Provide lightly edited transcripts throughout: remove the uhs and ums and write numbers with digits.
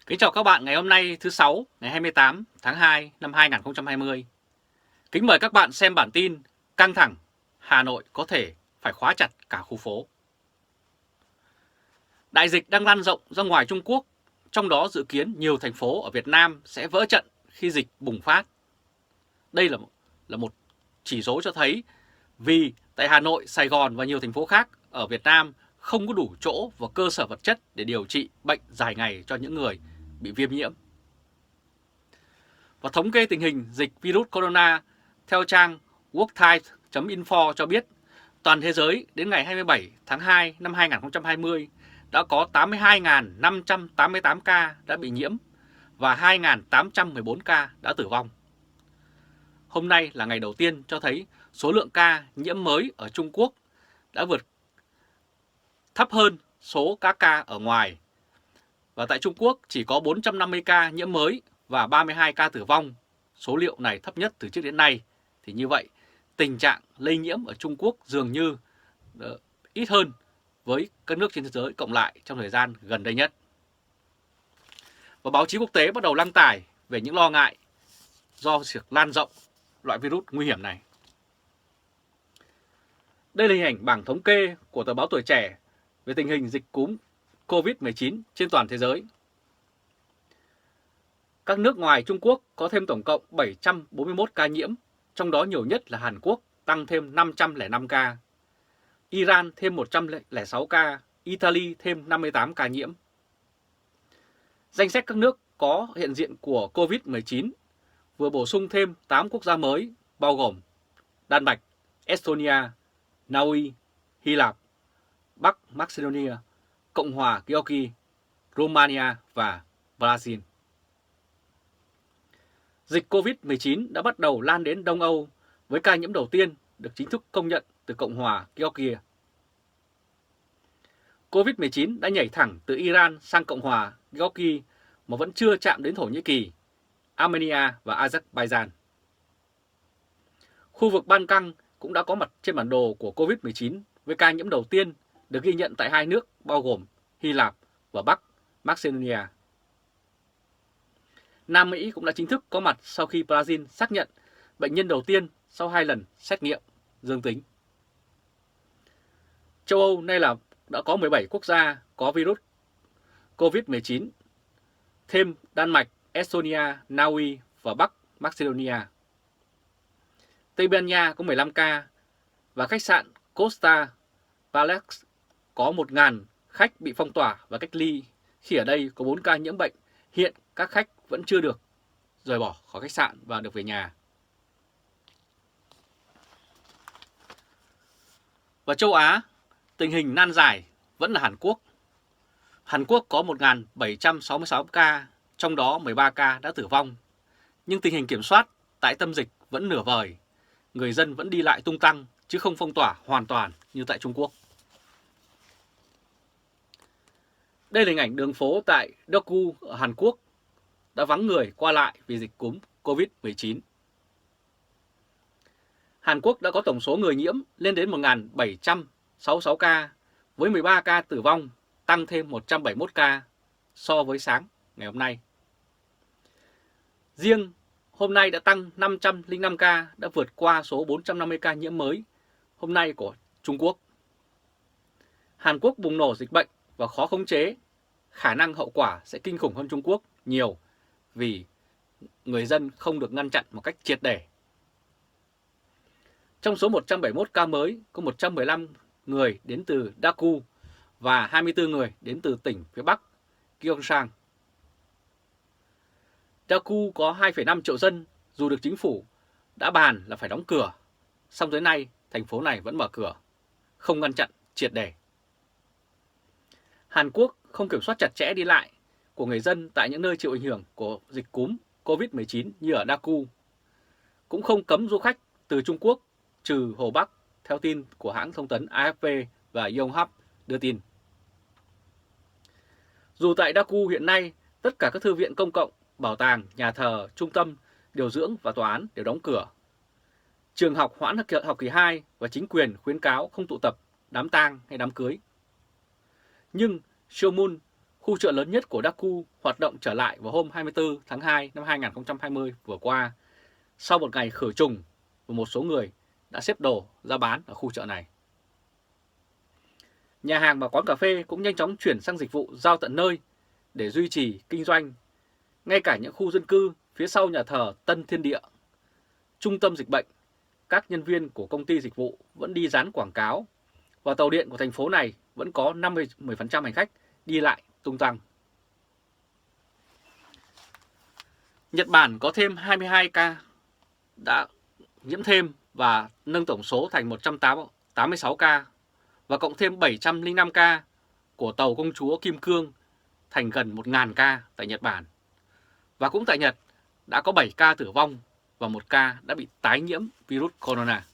Kính chào các bạn ngày hôm nay thứ Sáu ngày 28 tháng 2 năm 2020. Kính mời các bạn xem bản tin căng thẳng, Hà Nội có thể phải khóa chặt cả khu phố. Đại dịch đang lan rộng ra ngoài Trung Quốc, trong đó dự kiến nhiều thành phố ở Việt Nam sẽ vỡ trận khi dịch bùng phát. Đây là một chỉ số cho thấy vì tại Hà Nội, Sài Gòn và nhiều thành phố khác ở Việt Nam không có đủ chỗ và cơ sở vật chất để điều trị bệnh dài ngày cho những người bị viêm nhiễm. Và thống kê tình hình dịch virus corona theo trang worktimes.info cho biết toàn thế giới đến ngày 27 tháng 2 năm 2020 đã có 82.588 ca đã bị nhiễm và 2.814 ca đã tử vong. Hôm nay là ngày đầu tiên cho thấy số lượng ca nhiễm mới ở Trung Quốc đã vượt thấp hơn số các ca ở ngoài. Và tại Trung Quốc chỉ có 450 ca nhiễm mới và 32 ca tử vong. Số liệu này thấp nhất từ trước đến nay. Thì như vậy, tình trạng lây nhiễm ở Trung Quốc dường như ít hơn với các nước trên thế giới cộng lại trong thời gian gần đây nhất. Và báo chí quốc tế bắt đầu đăng tải về những lo ngại do sự lan rộng loại virus nguy hiểm này. Đây là hình ảnh bảng thống kê của tờ báo Tuổi Trẻ về tình hình dịch cúm COVID-19 trên toàn thế giới. Các nước ngoài Trung Quốc có thêm tổng cộng 741 ca nhiễm, trong đó nhiều nhất là Hàn Quốc tăng thêm 505 ca, Iran thêm 106 ca, Italy thêm 58 ca nhiễm. Danh sách các nước có hiện diện của COVID-19 vừa bổ sung thêm 8 quốc gia mới bao gồm Đan Mạch, Estonia, Na Uy, Hy Lạp, Bắc Macedonia, Cộng hòa Georgia, Romania và Brazil. Dịch COVID-19 đã bắt đầu lan đến Đông Âu với ca nhiễm đầu tiên được chính thức công nhận từ Cộng hòa Georgia. COVID-19 đã nhảy thẳng từ Iran sang Cộng hòa Georgia mà vẫn chưa chạm đến Thổ Nhĩ Kỳ, Armenia và Azerbaijan. Khu vực Ban Căng cũng đã có mặt trên bản đồ của COVID-19 với ca nhiễm đầu tiên được ghi nhận tại hai nước bao gồm Hy Lạp và Bắc Macedonia. Nam Mỹ cũng đã chính thức có mặt sau khi Brazil xác nhận bệnh nhân đầu tiên sau 2 lần xét nghiệm dương tính. Châu Âu nay là đã có 17 quốc gia có virus COVID-19, thêm Đan Mạch, Estonia, Na Uy và Bắc Macedonia. Tây Ban Nha có 15 ca và khách sạn Costa Palace có 1.000 khách bị phong tỏa và cách ly khi ở đây có 4 ca nhiễm bệnh. Hiện các khách vẫn chưa được rời bỏ khỏi khách sạn và được về nhà. Và châu Á, tình hình nan giải vẫn là Hàn Quốc. Hàn Quốc có 1.766 ca, trong đó 13 ca đã tử vong. Nhưng tình hình kiểm soát tại tâm dịch vẫn nửa vời. Người dân vẫn đi lại tung tăng chứ không phong tỏa hoàn toàn như tại Trung Quốc. Đây là hình ảnh đường phố tại Daegu ở Hàn Quốc đã vắng người qua lại vì dịch cúm COVID-19. Hàn Quốc đã có tổng số người nhiễm lên đến 1.766 ca, với 13 ca tử vong, tăng thêm 171 ca so với sáng ngày hôm nay. Riêng hôm nay đã tăng 505 ca, đã vượt qua số 450 ca nhiễm mới hôm nay của Trung Quốc. Hàn Quốc bùng nổ dịch bệnh và khó khống chế, khả năng hậu quả sẽ kinh khủng hơn Trung Quốc nhiều vì người dân không được ngăn chặn một cách triệt để. Trong số 171 ca mới, có 115 người đến từ Daegu và 24 người đến từ tỉnh phía Bắc Gyeongsang. Daegu có 2,5 triệu dân, dù được chính phủ đã bàn là phải đóng cửa, song tới nay thành phố này vẫn mở cửa, không ngăn chặn triệt để. Hàn Quốc không kiểm soát chặt chẽ đi lại của người dân tại những nơi chịu ảnh hưởng của dịch cúm COVID-19 như ở Daegu, cũng không cấm du khách từ Trung Quốc trừ Hồ Bắc, theo tin của hãng thông tấn AFP và Yonhap đưa tin. Dù tại Daegu hiện nay, tất cả các thư viện công cộng, bảo tàng, nhà thờ, trung tâm, điều dưỡng và tòa án đều đóng cửa. Trường học hoãn học kỳ 2 và chính quyền khuyến cáo không tụ tập, đám tang hay đám cưới. Nhưng Seoul, khu chợ lớn nhất của Daegu hoạt động trở lại vào hôm 24 tháng 2 năm 2020 vừa qua, sau một ngày khử trùng và một số người đã xếp đồ ra bán ở khu chợ này. Nhà hàng và quán cà phê cũng nhanh chóng chuyển sang dịch vụ giao tận nơi để duy trì kinh doanh. Ngay cả những khu dân cư phía sau nhà thờ Tân Thiên Địa, trung tâm dịch bệnh, các nhân viên của công ty dịch vụ vẫn đi dán quảng cáo và tàu điện của thành phố này vẫn có 50% hành khách đi lại tung tăng. Nhật Bản có thêm 22 ca đã nhiễm thêm và nâng tổng số thành 186 ca và cộng thêm 705 ca của tàu công chúa Kim Cương thành gần 1.000 ca tại Nhật Bản. Và cũng tại Nhật đã có 7 ca tử vong và 1 ca đã bị tái nhiễm virus corona.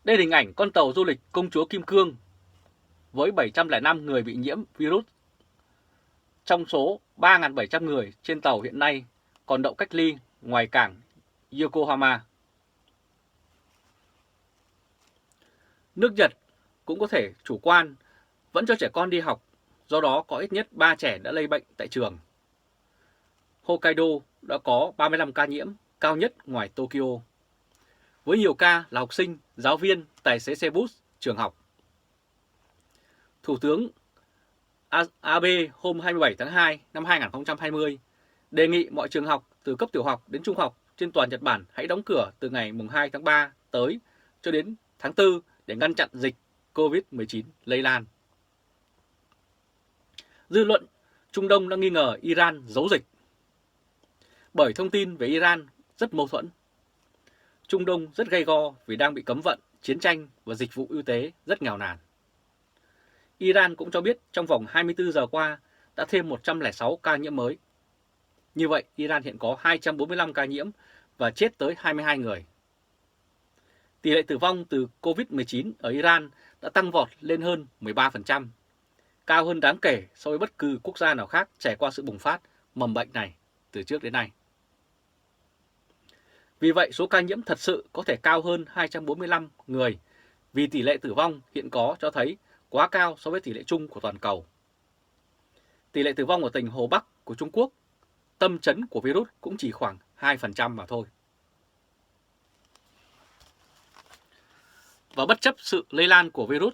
Đây là hình ảnh con tàu du lịch công chúa Kim Cương với 705 người bị nhiễm virus. Trong số 3.700 người trên tàu hiện nay còn đậu cách ly ngoài cảng Yokohama. Nước Nhật cũng có thể chủ quan vẫn cho trẻ con đi học, do đó có ít nhất 3 trẻ đã lây bệnh tại trường. Hokkaido đã có 35 ca nhiễm, cao nhất ngoài Tokyo, với nhiều ca là học sinh, giáo viên, tài xế xe bus, trường học. Thủ tướng Abe hôm 27 tháng 2 năm 2020 đề nghị mọi trường học từ cấp tiểu học đến trung học trên toàn Nhật Bản hãy đóng cửa từ ngày 2 tháng 3 tới cho đến tháng 4 để ngăn chặn dịch COVID-19 lây lan. Dư luận Trung Đông đang nghi ngờ Iran giấu dịch, bởi thông tin về Iran rất mâu thuẫn. Trung Đông rất gay go vì đang bị cấm vận, chiến tranh và dịch vụ y tế rất nghèo nàn. Iran cũng cho biết trong vòng 24 giờ qua đã thêm 106 ca nhiễm mới. Như vậy, Iran hiện có 245 ca nhiễm và chết tới 22 người. Tỷ lệ tử vong từ COVID-19 ở Iran đã tăng vọt lên hơn 13%, cao hơn đáng kể so với bất cứ quốc gia nào khác trải qua sự bùng phát mầm bệnh này từ trước đến nay. Vì vậy, số ca nhiễm thật sự có thể cao hơn 245 người vì tỷ lệ tử vong hiện có cho thấy quá cao so với tỷ lệ chung của toàn cầu. Tỷ lệ tử vong ở tỉnh Hồ Bắc của Trung Quốc, tâm chấn của virus cũng chỉ khoảng 2% mà thôi. Và bất chấp sự lây lan của virus,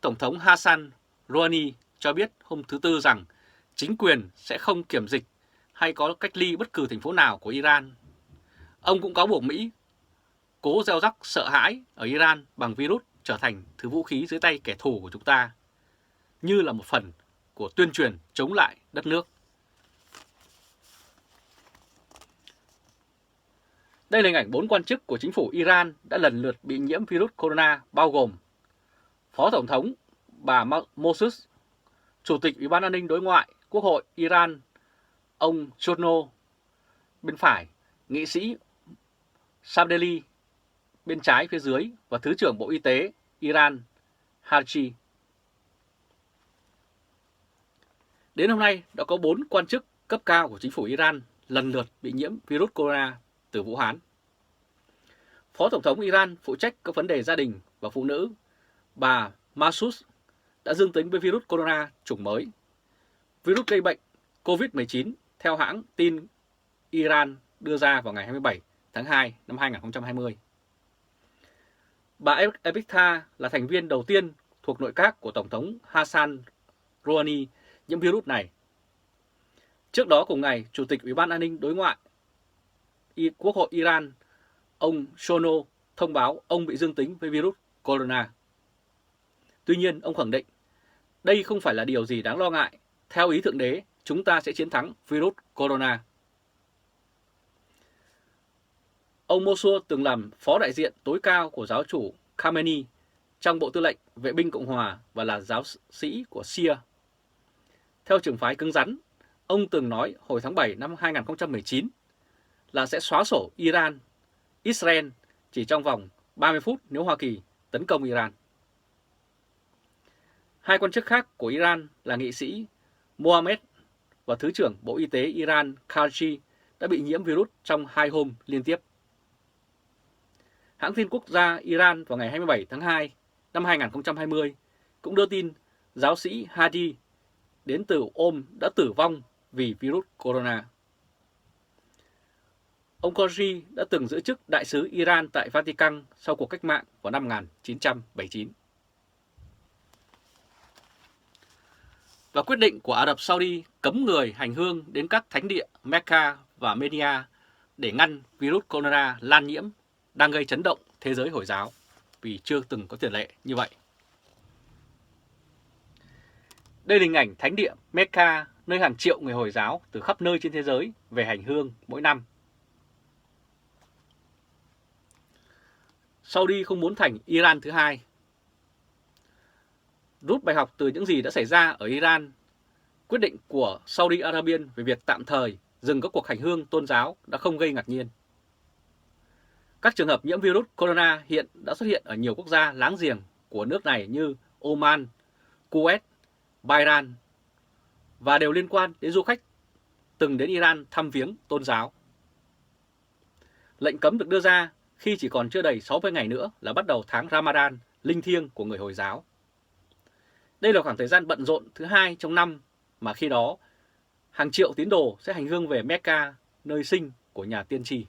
Tổng thống Hassan Rouhani cho biết hôm thứ Tư rằng chính quyền sẽ không kiểm dịch hay có cách ly bất cứ thành phố nào của Iran. Ông cũng cáo buộc Mỹ cố gieo rắc sợ hãi ở Iran bằng virus trở thành thứ vũ khí dưới tay kẻ thù của chúng ta, như là một phần của tuyên truyền chống lại đất nước. Đây là hình ảnh 4 quan chức của chính phủ Iran đã lần lượt bị nhiễm virus corona, bao gồm Phó Tổng thống bà Mossus, Chủ tịch Ủy ban An ninh Đối ngoại Quốc hội Iran ông Chono bên phải, nghị sĩ Sabdeli bên trái phía dưới và Thứ trưởng Bộ Y tế Iran Haji. Đến hôm nay đã có 4 quan chức cấp cao của chính phủ Iran lần lượt bị nhiễm virus corona từ Vũ Hán. Phó Tổng thống Iran phụ trách các vấn đề gia đình và phụ nữ, bà Mossus đã dương tính với virus corona chủng mới. Virus gây bệnh COVID-19 theo hãng tin Iran đưa ra vào ngày 27 tháng 2 năm 2020. Bà Ebitha là thành viên đầu tiên thuộc nội các của Tổng thống Hassan Rouhani nhiễm virus này. Trước đó cùng ngày, Chủ tịch Ủy ban An ninh Đối ngoại Quốc hội Iran ông Chono thông báo ông bị dương tính với virus corona. Tuy nhiên, ông khẳng định đây không phải là điều gì đáng lo ngại. Theo ý Thượng Đế, chúng ta sẽ chiến thắng virus corona. Ông Mossad từng làm phó đại diện tối cao của giáo chủ Khamenei trong Bộ Tư lệnh Vệ binh Cộng hòa và là giáo sĩ của Shia. Theo trường phái cứng rắn, ông từng nói hồi tháng 7 năm 2019 là sẽ xóa sổ Israel chỉ trong vòng 30 phút nếu Hoa Kỳ tấn công Iran. Hai quan chức khác của Iran là nghị sĩ Mohammed và Thứ trưởng Bộ Y tế Iran Khalchi đã bị nhiễm virus trong 2 hôm liên tiếp. Hãng tin quốc gia Iran vào ngày 27 tháng 2 năm 2020 cũng đưa tin giáo sĩ Hadi đến từ Qom đã tử vong vì virus corona. Ông Khashoggi đã từng giữ chức đại sứ Iran tại Vatican sau cuộc cách mạng vào năm 1979. Và quyết định của Ả Rập Saudi cấm người hành hương đến các thánh địa Mecca và Medina để ngăn virus corona lan nhiễm đang gây chấn động thế giới Hồi giáo vì chưa từng có tiền lệ như vậy. Đây là hình ảnh thánh địa Mecca, nơi hàng triệu người Hồi giáo từ khắp nơi trên thế giới về hành hương mỗi năm. Saudi không muốn thành Iran thứ hai. Rút bài học từ những gì đã xảy ra ở Iran, quyết định của Saudi Arabia về việc tạm thời dừng các cuộc hành hương tôn giáo đã không gây ngạc nhiên. Các trường hợp nhiễm virus corona hiện đã xuất hiện ở nhiều quốc gia láng giềng của nước này như Oman, Kuwait, Bahrain và đều liên quan đến du khách từng đến Iran thăm viếng tôn giáo. Lệnh cấm được đưa ra khi chỉ còn chưa đầy 60 ngày nữa là bắt đầu tháng Ramadan linh thiêng của người Hồi giáo. Đây là khoảng thời gian bận rộn thứ hai trong năm mà khi đó hàng triệu tín đồ sẽ hành hương về Mecca, nơi sinh của nhà tiên tri.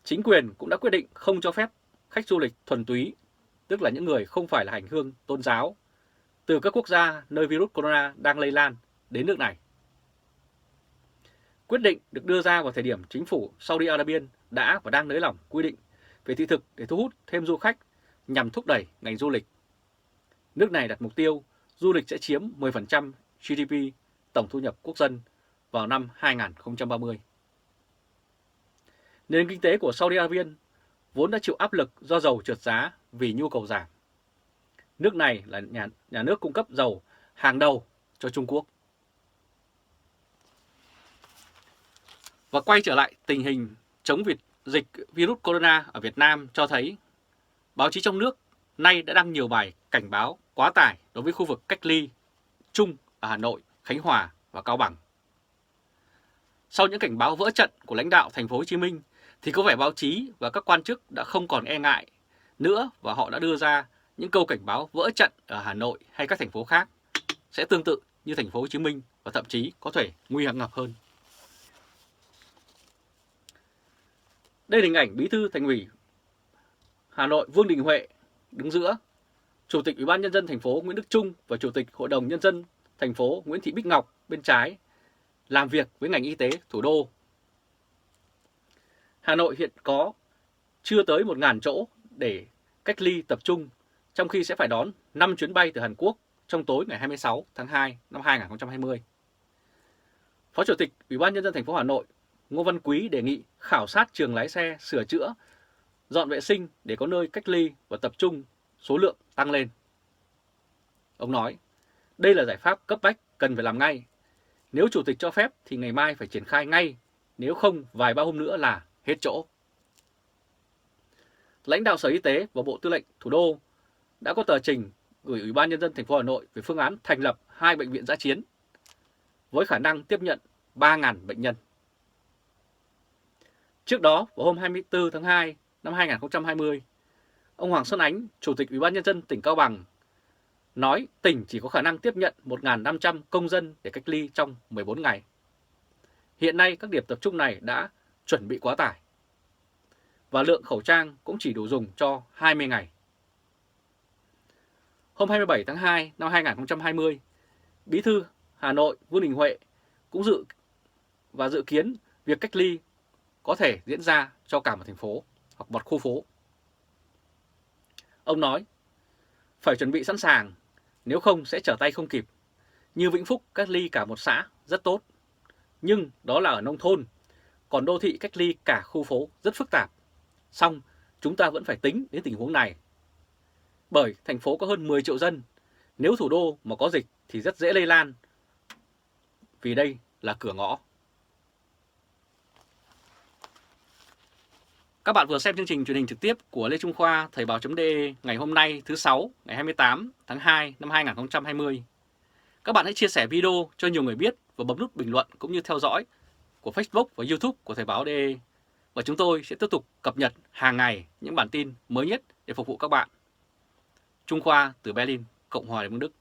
Chính quyền cũng đã quyết định không cho phép khách du lịch thuần túy, tức là những người không phải là hành hương tôn giáo, từ các quốc gia nơi virus corona đang lây lan đến nước này. Quyết định được đưa ra vào thời điểm chính phủ Saudi Arabia đã và đang nới lỏng quy định về thị thực để thu hút thêm du khách nhằm thúc đẩy ngành du lịch. Nước này đặt mục tiêu du lịch sẽ chiếm 10% GDP tổng thu nhập quốc dân vào năm 2030. Nền kinh tế của Saudi Arabia vốn đã chịu áp lực do dầu trượt giá vì nhu cầu giảm. Nước này là nhà nước cung cấp dầu hàng đầu cho Trung Quốc. Và quay trở lại tình hình chống dịch virus corona ở Việt Nam cho thấy báo chí trong nước nay đã đăng nhiều bài cảnh báo quá tải đối với khu vực cách ly chung ở Hà Nội, Khánh Hòa và Cao Bằng. Sau những cảnh báo vỡ trận của lãnh đạo thành phố Hồ Chí Minh thì có vẻ báo chí và các quan chức đã không còn e ngại nữa và họ đã đưa ra những câu cảnh báo vỡ trận ở Hà Nội hay các thành phố khác sẽ tương tự như thành phố Hồ Chí Minh và thậm chí có thể nguy hiểm hơn. Đây là hình ảnh Bí thư Thành ủy Hà Nội Vương Đình Huệ đứng giữa, Chủ tịch Ủy ban Nhân dân thành phố Nguyễn Đức Chung và Chủ tịch Hội đồng Nhân dân thành phố Nguyễn Thị Bích Ngọc bên trái làm việc với ngành y tế thủ đô. Hà Nội hiện có chưa tới 1.000 chỗ để cách ly tập trung, trong khi sẽ phải đón 5 chuyến bay từ Hàn Quốc trong tối ngày 26 tháng 2 năm 2020. Phó Chủ tịch Ủy ban Nhân dân thành phố Hà Nội Ngô Văn Quý đề nghị khảo sát trường lái xe sửa chữa, dọn vệ sinh để có nơi cách ly và tập trung số lượng tăng lên. Ông nói, đây là giải pháp cấp bách cần phải làm ngay. Nếu Chủ tịch cho phép thì ngày mai phải triển khai ngay, nếu không vài ba hôm nữa là hết chỗ. Lãnh đạo Sở Y tế và Bộ Tư lệnh Thủ đô đã có tờ trình gửi Ủy ban Nhân dân thành phố Hà Nội về phương án thành lập 2 bệnh viện dã chiến với khả năng tiếp nhận 3.000 bệnh nhân. Trước đó, vào hôm 24 tháng 2 năm 2020, ông Hoàng Xuân Ánh, Chủ tịch Ủy ban Nhân dân tỉnh Cao Bằng, nói tỉnh chỉ có khả năng tiếp nhận 1.500 công dân để cách ly trong 14 ngày. Hiện nay các điểm tập trung này đã chuẩn bị quá tải, và lượng khẩu trang cũng chỉ đủ dùng cho 20 ngày. Hôm 27 tháng 2 năm 2020, Bí thư Hà Nội Vương Đình Huệ cũng dự kiến việc cách ly có thể diễn ra cho cả một thành phố hoặc một khu phố. Ông nói, phải chuẩn bị sẵn sàng, nếu không sẽ trở tay không kịp. Như Vĩnh Phúc cách ly cả một xã rất tốt, nhưng đó là ở nông thôn, còn đô thị cách ly cả khu phố rất phức tạp. Song chúng ta vẫn phải tính đến tình huống này. Bởi thành phố có hơn 10 triệu dân, nếu thủ đô mà có dịch thì rất dễ lây lan, vì đây là cửa ngõ. Các bạn vừa xem chương trình truyền hình trực tiếp của Lê Trung Khoa Thời báo.de ngày hôm nay thứ Sáu ngày 28 tháng 2 năm 2020. Các bạn hãy chia sẻ video cho nhiều người biết và bấm nút bình luận cũng như theo dõi của Facebook và YouTube của Thời báo.de. Và chúng tôi sẽ tiếp tục cập nhật hàng ngày những bản tin mới nhất để phục vụ các bạn. Trung Khoa từ Berlin. Cộng hòa Liên bang Đức